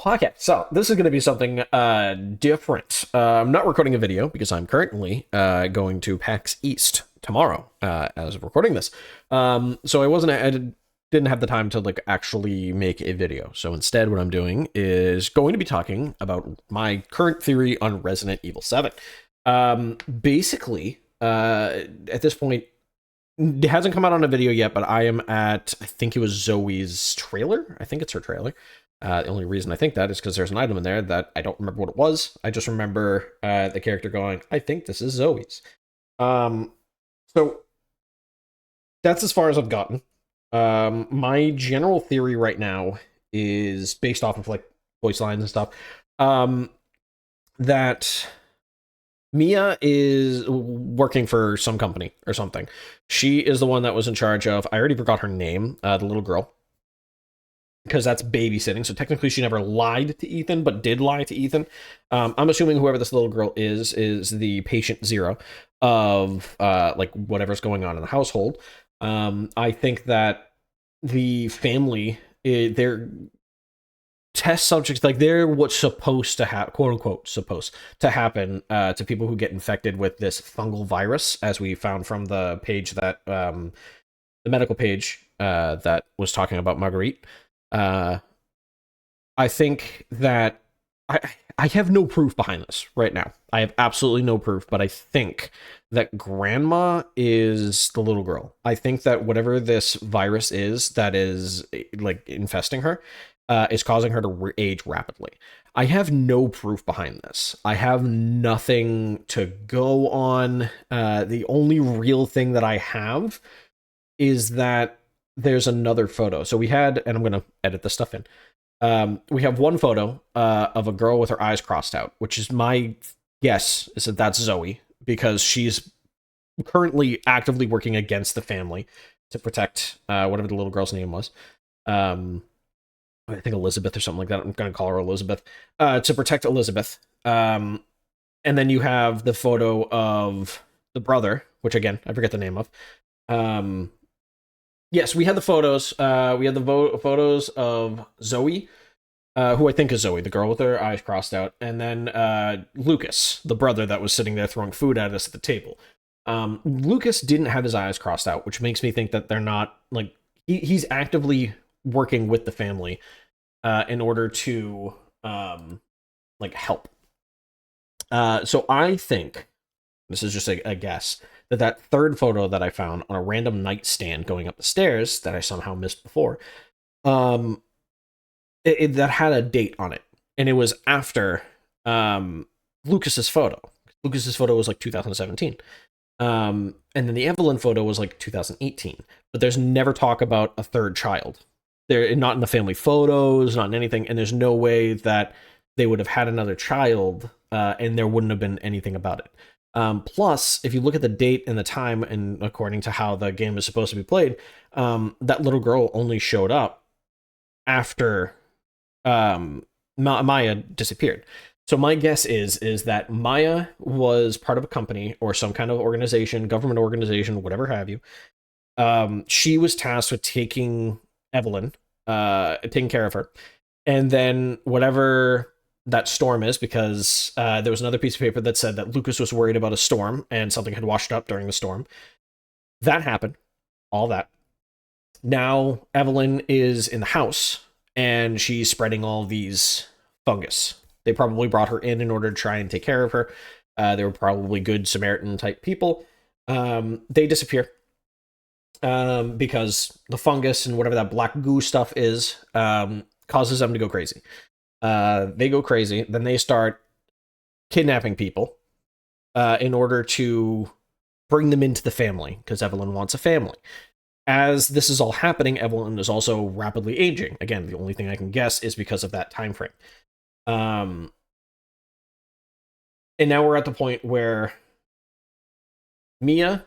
Okay, so this is going to be something different. I'm not recording a video because I'm currently going to PAX East tomorrow as of recording this. So didn't have the time to like actually make a video. So instead, what I'm doing is going to be talking about my current theory on Resident Evil 7. Basically, at this point, it hasn't come out on a video yet, but I am at, I think it was Zoe's trailer. I think it's her trailer. The only reason I think that is because there's an item in there that I don't remember what it was. I just remember the character going, I think this is Zoe's. So that's as far as I've gotten. My general theory right now is based off of like voice lines and stuff. That Mia is working for some company or something. She is the one that was in charge of, I already forgot her name, the little girl, because that's babysitting. So technically she never lied to Ethan, but did lie to Ethan. I'm assuming whoever this little girl is the patient zero of like whatever's going on in the household. I think that the family, they're test subjects, like they're what's supposed to happen, quote unquote supposed to happen to people who get infected with this fungal virus, as we found from the page that the medical page that was talking about Marguerite. I think that I have no proof behind this right now. I have absolutely no proof, but I think that grandma is the little girl. I think that whatever this virus is that is like infesting her is causing her to age rapidly. I have no proof behind this. I have nothing to go on. The only real thing that I have is that there's another photo. So we had, and I'm going to edit this stuff in. We have one photo of a girl with her eyes crossed out, which is my guess is that that's Zoe, because she's currently actively working against the family to protect whatever the little girl's name was. I think Elizabeth or something like that. I'm going to call her Elizabeth. To protect Elizabeth. And then you have the photo of the brother, which again, I forget the name of. Yes, we had the photos. We had the photos of Zoe, who I think is Zoe, the girl with her eyes crossed out, and then Lucas, the brother that was sitting there throwing food at us at the table. Lucas didn't have his eyes crossed out, which makes me think that they're not like he's actively working with the family in order to like help. So I think this is just a guess that third photo that I found on a random nightstand going up the stairs that I somehow missed before, that had a date on it, and it was after Lucas's photo. Lucas's photo was like 2017, and then the Evelyn photo was like 2018. But there's never talk about a third child. They're not in the family photos, not in anything, and there's no way that they would have had another child, and there wouldn't have been anything about it. Plus, if you look at the date and the time, and according to how the game is supposed to be played, that little girl only showed up after Maya disappeared. So my guess is that Maya was part of a company or some kind of organization, government organization, whatever have you. She was tasked with taking Evelyn, taking care of her, and then whatever that storm is, because there was another piece of paper that said that Lucas was worried about a storm and something had washed up during the storm. That happened. All that. Now Evelyn is in the house and she's spreading all these fungus. They probably brought her in order to try and take care of her. They were probably good Samaritan type people. They disappear because the fungus and whatever that black goo stuff is causes them to go crazy. They go crazy, then they start kidnapping people in order to bring them into the family, because Evelyn wants a family. As this is all happening, Evelyn is also rapidly aging. Again, the only thing I can guess is because of that time frame. And now we're at the point where Mia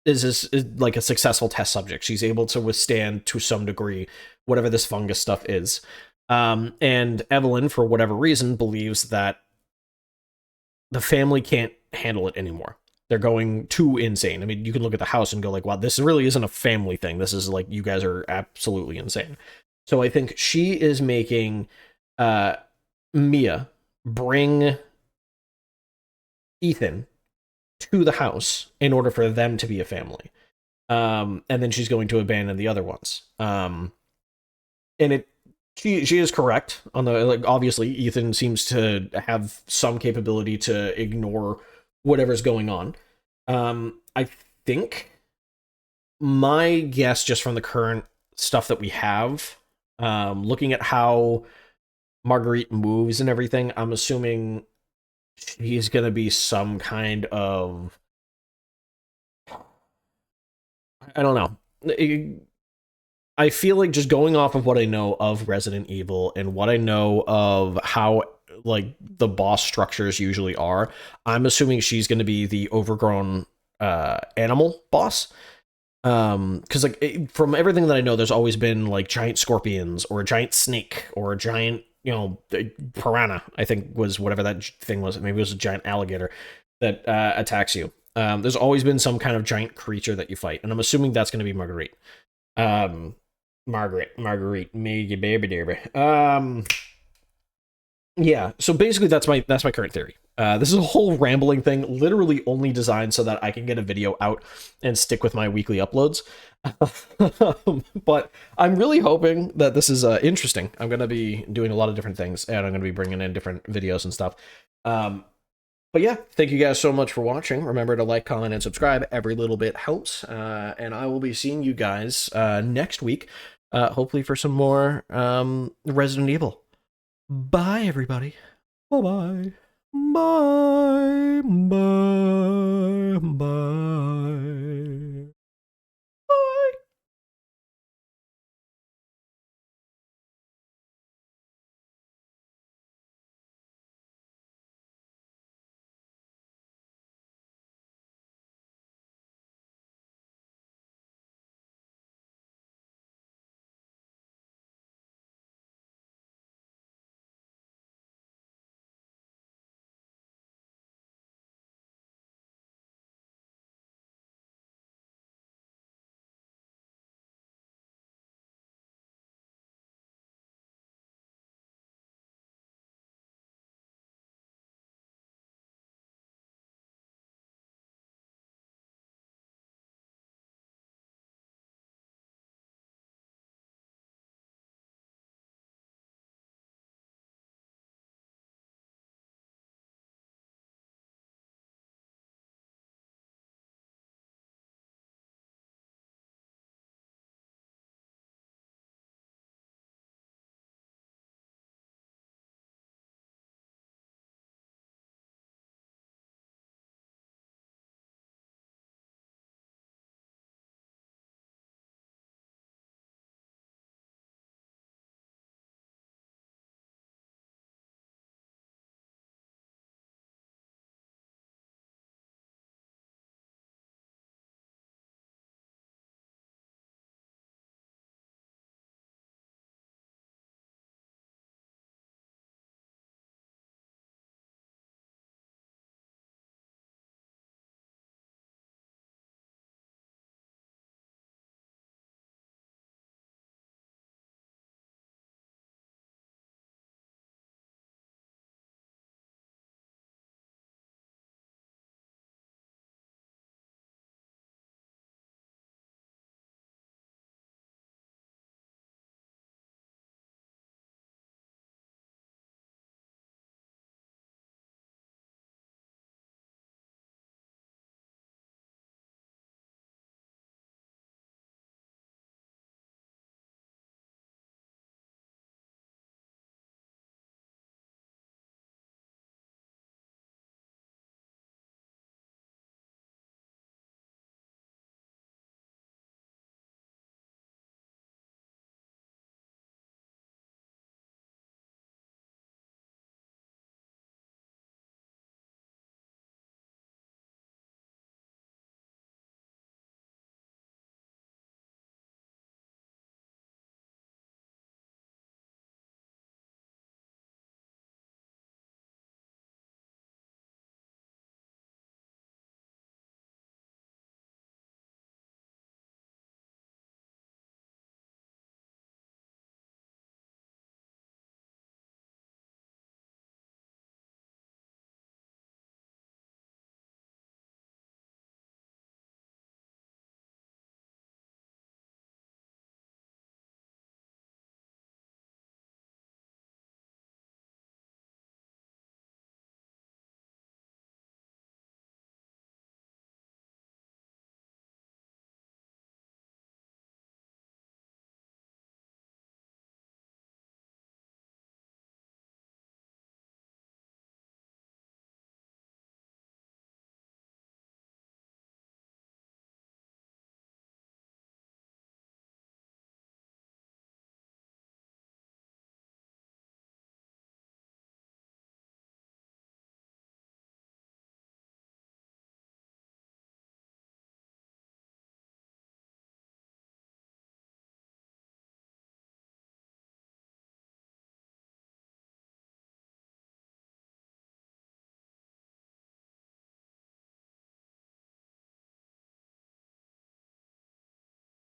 is like a successful test subject. She's able to withstand, to some degree, whatever this fungus stuff is. And Evelyn, for whatever reason, believes that the family can't handle it anymore. They're going too insane. I mean, you can look at the house and go like, wow, this really isn't a family thing. This is like, you guys are absolutely insane. So I think she is making uh, Mia bring Ethan to the house in order for them to be a family. And then she's going to abandon the other ones. And it she is correct on the, like, obviously Ethan seems to have some capability to ignore whatever's going on. I think my guess, just from the current stuff that we have, looking at how Marguerite moves and everything, I'm assuming he's gonna be some kind of, I don't know. I feel like, just going off of what I know of Resident Evil and what I know of how, like, the boss structures usually are, I'm assuming she's going to be the overgrown animal boss. Because, like, from everything that I know, there's always been like giant scorpions or a giant snake or a giant, piranha. I think was whatever that thing was. Maybe it was a giant alligator that attacks you. There's always been some kind of giant creature that you fight, and I'm assuming that's going to be Marguerite. Um, Marguerite, me, baby, baby. Yeah. So basically, that's my current theory. This is a whole rambling thing, literally only designed so that I can get a video out and stick with my weekly uploads. But I'm really hoping that this is interesting. I'm gonna be doing a lot of different things, and I'm gonna be bringing in different videos and stuff. But yeah, thank you guys so much for watching. Remember to like, comment, and subscribe. Every little bit helps. And I will be seeing you guys next week, hopefully for some more Resident Evil. Bye, everybody. Bye-bye. Bye. Bye. Bye.